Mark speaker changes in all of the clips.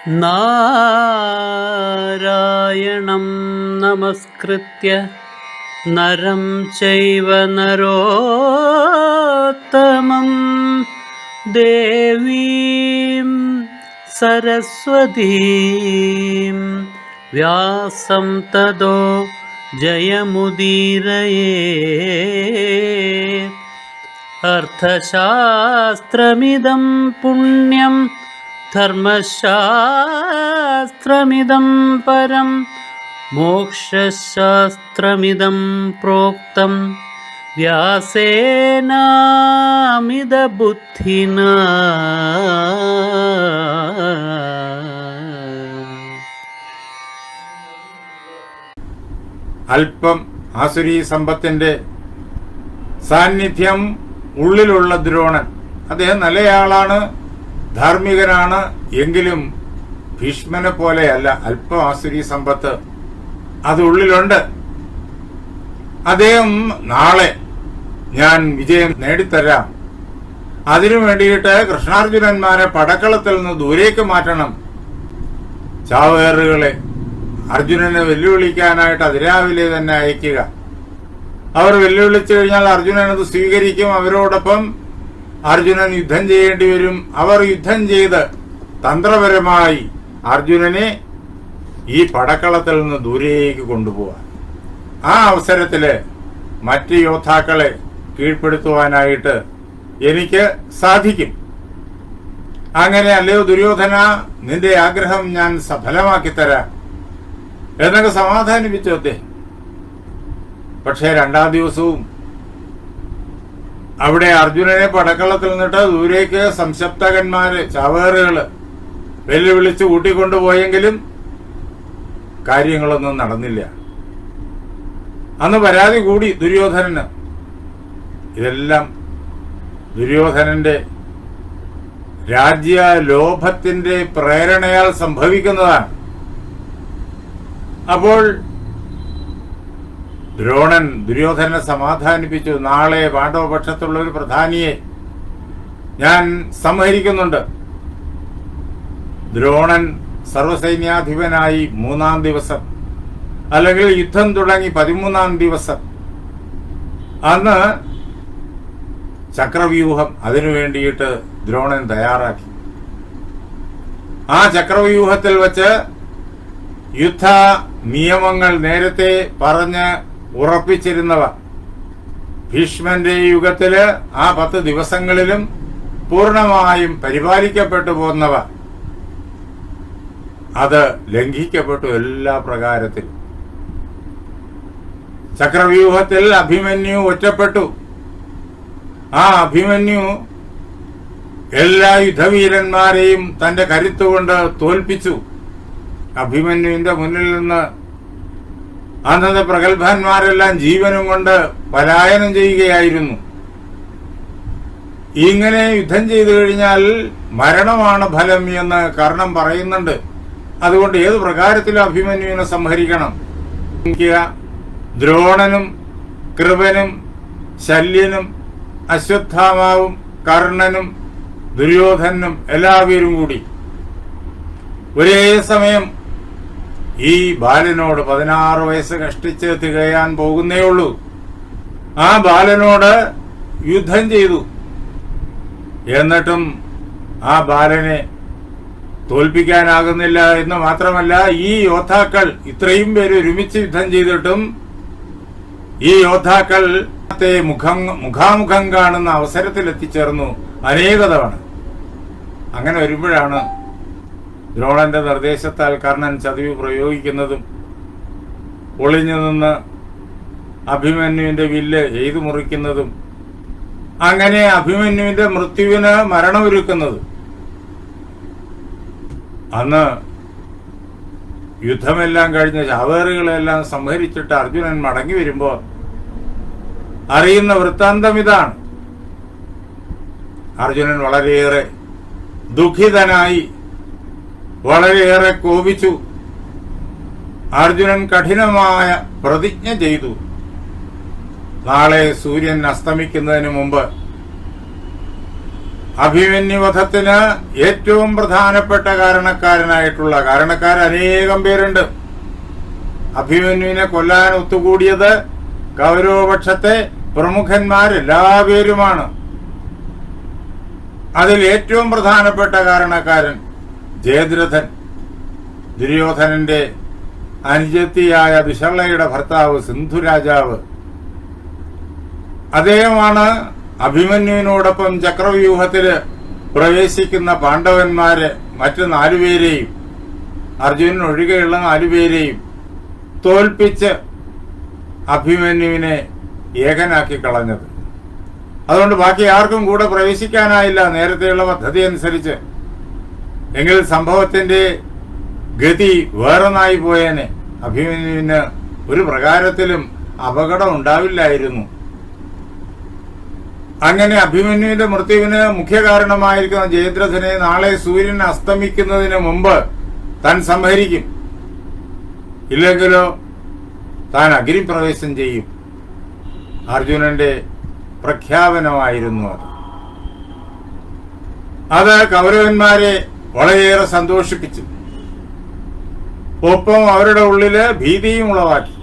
Speaker 1: നാരായണം നമസ്കൃത്യ നരം ചൈവ നരോത്തമം ദേവീം സരസ്വതീം വ്യാസം തതോ ജയമുദീരയേ. അർത്ഥശാസ്ത്രമിദം പുണ്യം ധർമ്മശാസ്ത്രമിദം പരം മോക്ഷശാസ്ത്രമിദം പ്രോക്തം വ്യാസേനാമിത ബുദ്ധിനാ.
Speaker 2: അല്പം ആസുരീ സമ്പത്തിന്റെ സാന്നിധ്യം ഉള്ളിലുള്ള ദ്രോണൻ. അദ്ദേഹം നല്ലയാളാണ്, ധാർമ്മികനാണ്. എങ്കിലും ഭീഷ്മനെ പോലെയല്ല. അല്പം ആസുരീ സമ്പത്ത് അത് ഉള്ളിലുണ്ട്. അദ്ദേഹം നാളെ ഞാൻ വിജയം നേടിത്തരാം, അതിനു വേണ്ടിയിട്ട് കൃഷ്ണാർജുനന്മാരെ പടക്കളത്തിൽ നിന്ന് ദൂരേക്ക് മാറ്റണം. ചാവേറുകളെ അർജുനനെ വെല്ലുവിളിക്കാനായിട്ട് അതിരാവിലെ തന്നെ അയക്കുക. അവർ വെല്ലുവിളിച്ചു കഴിഞ്ഞാൽ അർജുനൻ അത് സ്വീകരിക്കും. അവരോടൊപ്പം അർജുനൻ യുദ്ധം ചെയ്യേണ്ടി വരും. അവർ യുദ്ധം ചെയ്ത് തന്ത്രപരമായി അർജുനനെ ഈ പടക്കളത്തിൽ നിന്ന് ദൂരേക്ക് കൊണ്ടുപോവാൻ, ആ അവസരത്തില് മറ്റ് യോദ്ധാക്കളെ കീഴ്പ്പെടുത്തുവാനായിട്ട് എനിക്ക് സാധിക്കും. അങ്ങനെ അല്ലയോ ദുര്യോധന, നിന്റെ ആഗ്രഹം ഞാൻ സഫലമാക്കി തരാം എന്നൊക്കെ സമാധാനിപ്പിച്ചു അദ്ദേഹം. പക്ഷേ രണ്ടാം ദിവസവും അവിടെ അർജുനനെ പടക്കളത്തിൽ നിന്നിട്ട് ദൂരേക്ക് സംശപ്തകന്മാര്, ചാവേറുകള് വെല്ലുവിളിച്ച് കൂട്ടിക്കൊണ്ടുപോയെങ്കിലും കാര്യങ്ങളൊന്നും നടന്നില്ല. അന്ന് പരാതി കൂടി ദുര്യോധനന്. ഇതെല്ലാം ദുര്യോധനന്റെ രാജ്യ ലോഭത്തിന്റെ പ്രേരണയാൽ സംഭവിക്കുന്നതാണ്. അപ്പോൾ ദ്രോണൻ ദുര്യോധനെ സമാധാനിപ്പിച്ചു. നാളെ പാണ്ഡവപക്ഷത്തുള്ള ഒരു പ്രധാനിയെ ഞാൻ സംഹരിക്കുന്നുണ്ട്. ദ്രോണൻ സർവസൈന്യാധിപനായി 3-ാം ദിവസം, അല്ലെങ്കിൽ യുദ്ധം തുടങ്ങി 13-ാം ദിവസം, അന്ന് ചക്രവ്യൂഹം അതിനു വേണ്ടിയിട്ട് ദ്രോണൻ തയ്യാറാക്കി. ആ ചക്രവ്യൂഹത്തിൽ വച്ച് യുദ്ധ നിയമങ്ങൾ നേരത്തെ പറഞ്ഞ് ഉറപ്പിച്ചിരുന്നവ ഭീഷ്മന്റെ യുഗത്തില് ആ 10 ദിവസങ്ങളിലും പൂർണമായും പരിപാലിക്കപ്പെട്ടു പോന്നവ അത് ലംഘിക്കപ്പെട്ടു എല്ലാ പ്രകാരത്തിലും. ചക്രവ്യൂഹത്തിൽ അഭിമന്യു ഒറ്റപ്പെട്ടു. ആ അഭിമന്യു എല്ലാ യുദ്ധവീരന്മാരെയും തന്റെ കരുത്തുകൊണ്ട് തോൽപ്പിച്ചു. അഭിമന്യുവിന്റെ മുന്നിൽ നിന്ന് അന്നത്തെ പ്രഗത്ഭന്മാരെല്ലാം ജീവനും കൊണ്ട് പലായനം ചെയ്യുകയായിരുന്നു. ഇങ്ങനെ യുദ്ധം ചെയ്തു കഴിഞ്ഞാൽ മരണമാണ് ഫലം എന്ന് കർണൻ പറയുന്നുണ്ട്. അതുകൊണ്ട് ഏത് പ്രകാരത്തിലും അഭിമന്യുവിനെ സംഹരിക്കണം. ദ്രോണനും കൃപനും ശല്യനും അശ്വത്ഥാമാവും കർണനും ദുര്യോധനും എല്ലാവരും കൂടി ഒരേ സമയം ഈ ബാലനോട് 16 വയസ്സ് കഷ്ടിച്ച് തികയാൻ പോകുന്നേ ഉള്ളൂ. ആ ബാലനോട് യുദ്ധം ചെയ്തു. എന്നിട്ടും ആ ബാലനെ തോൽപ്പിക്കാനാകുന്നില്ല എന്ന് മാത്രമല്ല, ഈ യോദ്ധാക്കൾ ഇത്രയും പേര് ഒരുമിച്ച് യുദ്ധം ചെയ്തിട്ടും ഈ യോദ്ധാക്കൾ മുഖാമുഖം കാണുന്ന അവസരത്തിൽ എത്തിച്ചേർന്നു അനേക തവണ. അങ്ങനെ വരുമ്പോഴാണ് ദ്രോണന്റെ നിർദ്ദേശത്താൽ കർണൻ ചതിവ് പ്രയോഗിക്കുന്നതും ഒളിഞ്ഞു നിന്ന് അഭിമന്യുവിന്റെ വില്ല് എയ്തു മുറിക്കുന്നതും അങ്ങനെ അഭിമന്യുവിന്റെ മൃത്യുവിന് മരണമൊരുക്കുന്നതും. അന്ന് യുദ്ധമെല്ലാം കഴിഞ്ഞ് ചാവേറുകളെല്ലാം സംഹരിച്ചിട്ട് അർജുനൻ മടങ്ങി വരുമ്പോൾ അറിയുന്ന വൃത്താന്തം ഇതാണ്. അർജുനൻ വളരെയേറെ ദുഃഖിതനായി, വളരെയേറെ കോപിച്ചു. അർജുനൻ കഠിനമായ പ്രതിജ്ഞ ചെയ്തു. നാളെ സൂര്യൻ അസ്തമിക്കുന്നതിന് മുമ്പ് അഭിമന്യുവധത്തിന് ഏറ്റവും പ്രധാനപ്പെട്ട കാരണക്കാർ അനേകം പേരുണ്ട്. അഭിമന്യുവിനെ കൊല്ലാൻ ഒത്തുകൂടിയത് കൗരവപക്ഷത്തെ പ്രമുഖന്മാരെല്ലാവരുമാണ്. അതിൽ ഏറ്റവും പ്രധാനപ്പെട്ട കാരണക്കാരൻ ജയദ്രഥൻ, ദുര്യോധനന്റെ അനുജത്തിയായ ദുശർലയുടെ ഭർത്താവ് സിന്ധുരാജാവ്. അദ്ദേഹമാണ് അഭിമന്യുവിനോടൊപ്പം ചക്രവ്യൂഹത്തില് പ്രവേശിക്കുന്ന പാണ്ഡവന്മാരെ മറ്റു 4 പേരെയും, അർജുനൻ ഒഴികെയുള്ള 4 പേരെയും തോൽപ്പിച്ച് അഭിമന്യുവിനെ ഏകനാക്കി കളഞ്ഞത്. അതുകൊണ്ട് ബാക്കി ആർക്കും കൂടെ പ്രവേശിക്കാനായില്ല നേരത്തെയുള്ള പദ്ധതി അനുസരിച്ച്. എങ്കിൽ സംഭവത്തിന്റെ ഗതി വേറൊന്നായി പോയേനെ. അഭിമന്യുവിന് ഒരു പ്രകാരത്തിലും അപകടം ഉണ്ടാവില്ലായിരുന്നു. അങ്ങനെ അഭിമന്യുവിന്റെ മൃത്യുവിന് മുഖ്യ കാരണമായിരിക്കുന്ന ജയദ്രഥനെ നാളെ സൂര്യൻ അസ്തമിക്കുന്നതിന് മുമ്പ് താൻ സംഹരിക്കും. ഇല്ലെങ്കിലോ താൻ അഗ്നിപ്രവേശം ചെയ്യും. അർജുനന്റെ പ്രഖ്യാപനമായിരുന്നു അത്. അത് കൗരവന്മാരെ വളരെയേറെ സന്തോഷിപ്പിച്ചു. ഒപ്പം അവരുടെ ഉള്ളില് ഭീതിയും ഉളവാക്കി.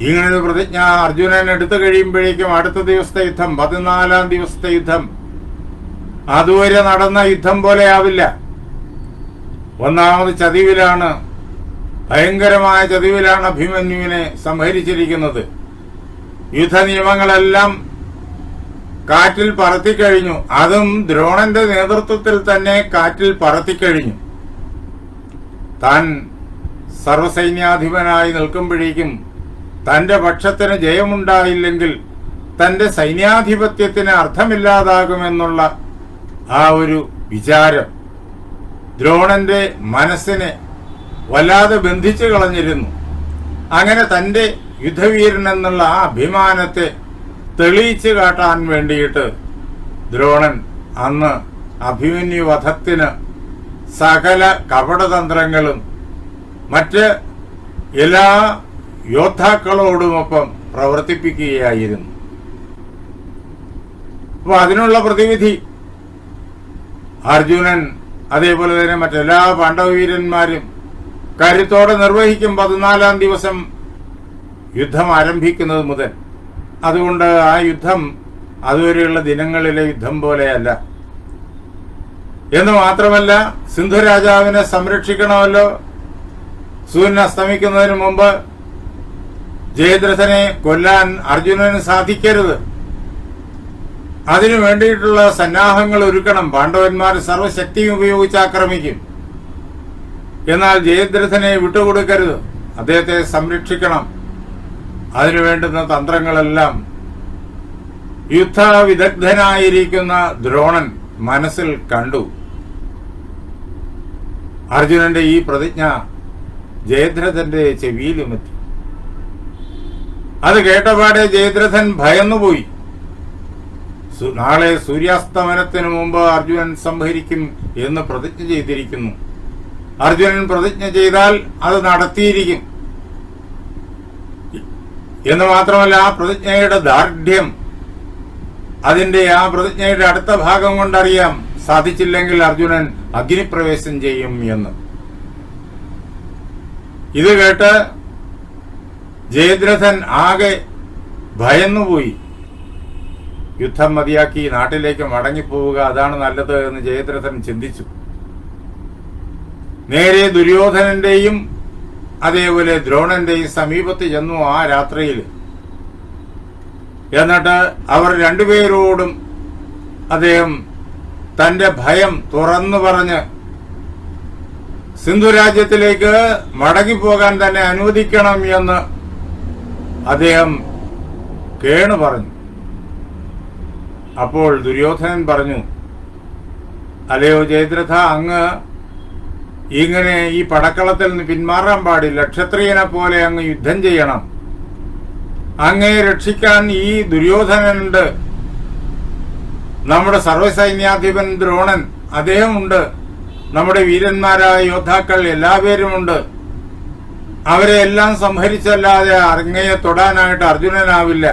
Speaker 2: ഇങ്ങനൊരു പ്രതിജ്ഞ അർജുനൻ എടുത്തു കഴിയുമ്പോഴേക്കും അടുത്ത ദിവസത്തെ യുദ്ധം, 14-ാം ദിവസത്തെ യുദ്ധം അതുവരെ നടന്ന യുദ്ധം പോലെ ആവില്ല. ഒന്നാമത് ചതിവിലാണ്, ഭയങ്കരമായ ചതിവിലാണ് അഭിമന്യുവിനെ സംഹരിച്ചിരിക്കുന്നത്. യുദ്ധ നിയമങ്ങളെല്ലാം കാറ്റിൽ പറത്തിക്കഴിഞ്ഞു. അതും ദ്രോണന്റെ നേതൃത്വത്തിൽ തന്നെ കാറ്റിൽ പറത്തിക്കഴിഞ്ഞു. താൻ സർവസൈന്യാധിപനായി നിൽക്കുമ്പോഴേക്കും തന്റെ പക്ഷത്തിന് ജയമുണ്ടായില്ലെങ്കിൽ തന്റെ സൈന്യാധിപത്യത്തിന് അർത്ഥമില്ലാതാകുമെന്നുള്ള ആ ഒരു വിചാരം ദ്രോണന്റെ മനസ്സിനെ വല്ലാതെ ബന്ധിച്ചു കളഞ്ഞിരുന്നു. അങ്ങനെ തന്റെ യുദ്ധവീരൻ എന്നുള്ള ആ അഭിമാനത്തെ തെളിയിച്ചു കാട്ടാൻ വേണ്ടിയിട്ട് ദ്രോണൻ അന്ന് അഭിമന്യു വധത്തിന് സകല കപടതന്ത്രങ്ങളും മറ്റ് എല്ലാ യോദ്ധാക്കളോടുമൊപ്പം പ്രവർത്തിപ്പിക്കുകയായിരുന്നു. അപ്പൊ അതിനുള്ള പ്രതിവിധി അർജുനൻ അതേപോലെ തന്നെ മറ്റെല്ലാ പാണ്ഡവവീരന്മാരും കരുത്തോടെ നിർവഹിക്കും 14-ാം ദിവസം യുദ്ധം ആരംഭിക്കുന്നത് മുതൽ. അതുകൊണ്ട് ആ യുദ്ധം അതുവരെയുള്ള ദിനങ്ങളിലെ യുദ്ധം പോലെയല്ല. എന്ന് മാത്രമല്ല, സിന്ധുരാജാവിനെ സംരക്ഷിക്കണമല്ലോ. സൂര്യൻ അസ്തമിക്കുന്നതിന് മുമ്പ് ജയദ്രഥനെ കൊല്ലാൻ അർജുനന് സാധിക്കരുത്. അതിനു വേണ്ടിയിട്ടുള്ള സന്നാഹങ്ങൾ ഒരുക്കണം. പാണ്ഡവന്മാർ സർവശക്തിയും ഉപയോഗിച്ച് ആക്രമിക്കും. എന്നാൽ ജയദ്രഥനെ വിട്ടുകൊടുക്കരുത്. അദ്ദേഹത്തെ സംരക്ഷിക്കണം. അതിനു വേണ്ടുന്ന തന്ത്രങ്ങളെല്ലാം യുദ്ധവിദഗ്ധനായിരിക്കുന്ന ദ്രോണൻ മനസ്സിൽ കണ്ടു. അർജുനന്റെ ഈ പ്രതിജ്ഞ ജയദ്രഥന്റെ ചെവിയിലുമെത്തി. അത് കേട്ടപാടെ ജയദ്രഥൻ ഭയന്നുപോയി. നാളെ സൂര്യാസ്തമനത്തിനു മുമ്പ് അർജുനൻ സംഹരിക്കും എന്ന് പ്രതിജ്ഞ ചെയ്തിരിക്കുന്നു. അർജുനൻ പ്രതിജ്ഞ ചെയ്താൽ അത് നടത്തിയിരിക്കും എന്ന് മാത്രമല്ല, ആ പ്രതിജ്ഞയുടെ ദാർഢ്യം അതിന്റെ ആ പ്രതിജ്ഞയുടെ അടുത്ത ഭാഗം കൊണ്ടറിയാം. സാധിച്ചില്ലെങ്കിൽ അർജുനൻ അഗ്നിപ്രവേശം ചെയ്യും എന്ന്. ഇത് കേട്ട് ജയദ്രഥൻ ആകെ ഭയന്നുപോയി. യുദ്ധം മതിയാക്കി നാട്ടിലേക്ക് മടങ്ങിപ്പോവുക, അതാണ് നല്ലത് എന്ന് ജയദ്രഥൻ ചിന്തിച്ചു. നേരെ ദുര്യോധനന്റെയും അതേപോലെ ദ്രോണന്റെയും സമീപത്ത് ചെന്നു ആ രാത്രിയിൽ. എന്നിട്ട് അവർ രണ്ടുപേരോടും അദ്ദേഹം തന്റെ ഭയം തുറന്നു പറഞ്ഞ് സിന്ധുരാജ്യത്തിലേക്ക് മടങ്ങിപ്പോകാൻ തന്നെ അനുവദിക്കണം എന്ന് അദ്ദേഹം കേണു പറഞ്ഞു. അപ്പോൾ ദുര്യോധനൻ പറഞ്ഞു, അല്ലയോ ജയദ്രഥ, അങ്ങ് ഇങ്ങനെ ഈ പടക്കളത്തിൽ നിന്ന് പിന്മാറാൻ പാടില്ല. ക്ഷത്രിയനെ പോലെ അങ്ങ് യുദ്ധം ചെയ്യണം. അങ്ങയെ രക്ഷിക്കാൻ ഈ ദുര്യോധനനുണ്ട്. നമ്മുടെ സർവ്വസൈന്യാധിപൻ ദ്രോണൻ അദ്ദേഹമുണ്ട്. നമ്മുടെ വീരന്മാരായ യോദ്ധാക്കൾ എല്ലാവരുമുണ്ട്. അവരെ എല്ലാം സംഹരിച്ചല്ലാതെ അങ്ങയെ തൊടാനായിട്ട് അർജുനനാവില്ല.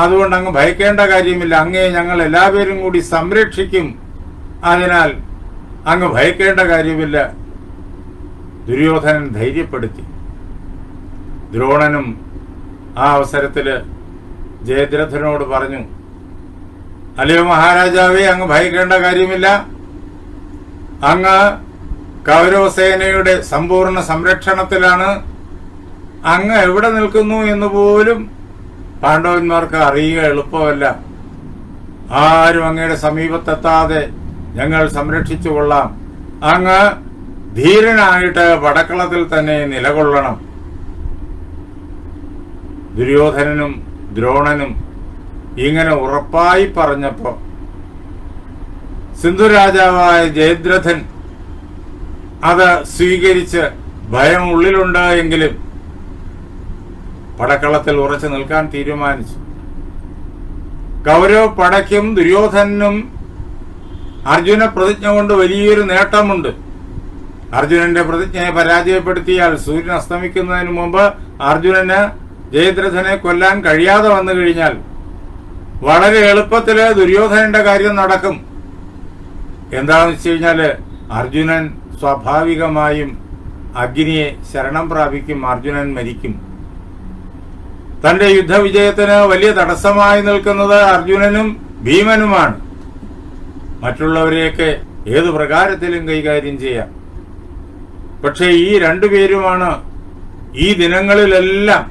Speaker 2: അതുകൊണ്ട് അങ്ങ് ഭയക്കേണ്ട കാര്യമില്ല, അങ്ങയെ ഞങ്ങൾ എല്ലാവരും കൂടി സംരക്ഷിക്കും, അതിനാൽ അങ്ങ് ഭയക്കേണ്ട കാര്യമില്ല. ദുര്യോധനൻ ധൈര്യപ്പെടുത്തി. ദ്രോണനും ആ അവസരത്തില് ജയദ്രഥനോട് പറഞ്ഞു, അല്ലയോ മഹാരാജാവേ, അങ്ങ് ഭയക്കേണ്ട കാര്യമില്ല, അങ്ങ് കൗരവസേനയുടെ സമ്പൂർണ്ണ സംരക്ഷണത്തിലാണ്. അങ്ങ് എവിടെ നിൽക്കുന്നു എന്ന് പോലും പാണ്ഡവന്മാർക്ക് അറിയുക എളുപ്പമല്ല. ആരും അങ്ങയുടെ സമീപത്തെത്താതെ ഞങ്ങൾ സംരക്ഷിച്ചു കൊള്ളാം. അങ്ങ് ധീരനായിട്ട് പടക്കളത്തിൽ തന്നെ നിലകൊള്ളണം. ദുര്യോധനനും ദ്രോണനും ഇങ്ങനെ ഉറപ്പായി പറഞ്ഞപ്പോ സിന്ധുരാജാവായ ജയദ്രഥൻ അത് സ്വീകരിച്ച് ഭയം ഉള്ളിലുണ്ട് എങ്കിലും പടക്കളത്തിൽ ഉറച്ചു നിൽക്കാൻ തീരുമാനിച്ചു. കൗരവ പടയ്ക്കും ദുര്യോധനും അർജുന പ്രതിജ്ഞ കൊണ്ട് വലിയൊരു നേട്ടമുണ്ട്. അർജുനന്റെ പ്രതിജ്ഞയെ പരാജയപ്പെടുത്തിയാൽ സൂര്യൻ അസ്തമിക്കുന്നതിന് മുമ്പ് അർജുനന് ജയദ്രഥനെ കൊല്ലാൻ കഴിയാതെ വന്നു കഴിഞ്ഞാൽ വളരെ എളുപ്പത്തില് ദുര്യോധനന്റെ കാര്യം നടക്കും. എന്താണെന്ന് വെച്ച് കഴിഞ്ഞാല് അർജുനൻ സ്വാഭാവികമായും അഗ്നിയെ ശരണം പ്രാപിക്കും, അർജുനൻ മരിക്കും. തന്റെ യുദ്ധവിജയത്തിന് വലിയ തടസ്സമായി നിൽക്കുന്നത് അർജുനനും ഭീമനുമാണ്. മറ്റുള്ളവരെയൊക്കെ ഏതു പ്രകാരത്തിലും കൈകാര്യം ചെയ്യാം. പക്ഷെ ഈ രണ്ടുപേരുമാണ് ഈ ദിനങ്ങളിലെല്ലാം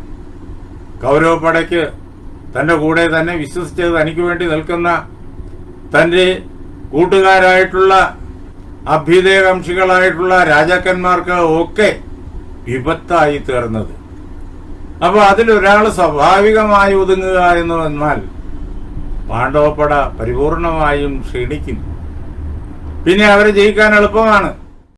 Speaker 2: കൗരവപ്പടയ്ക്ക് തന്റെ കൂടെ തന്നെ വിശ്വസിച്ച് തനിക്ക് വേണ്ടി നിൽക്കുന്ന തന്റെ കൂട്ടുകാരായിട്ടുള്ള അഭ്യുദയകാംക്ഷികളായിട്ടുള്ള രാജാക്കന്മാർക്ക് ഒക്കെ വിപത്തായി തീർന്നത്. അപ്പൊ അതിലൊരാൾ സ്വാഭാവികമായി ഒതുങ്ങുക എന്ന് വന്നാൽ പാണ്ഡവപ്പട പരിപൂർണമായും ക്ഷീണിക്കും. പിന്നെ അവരെ ജയിക്കാൻ എളുപ്പമാണ്.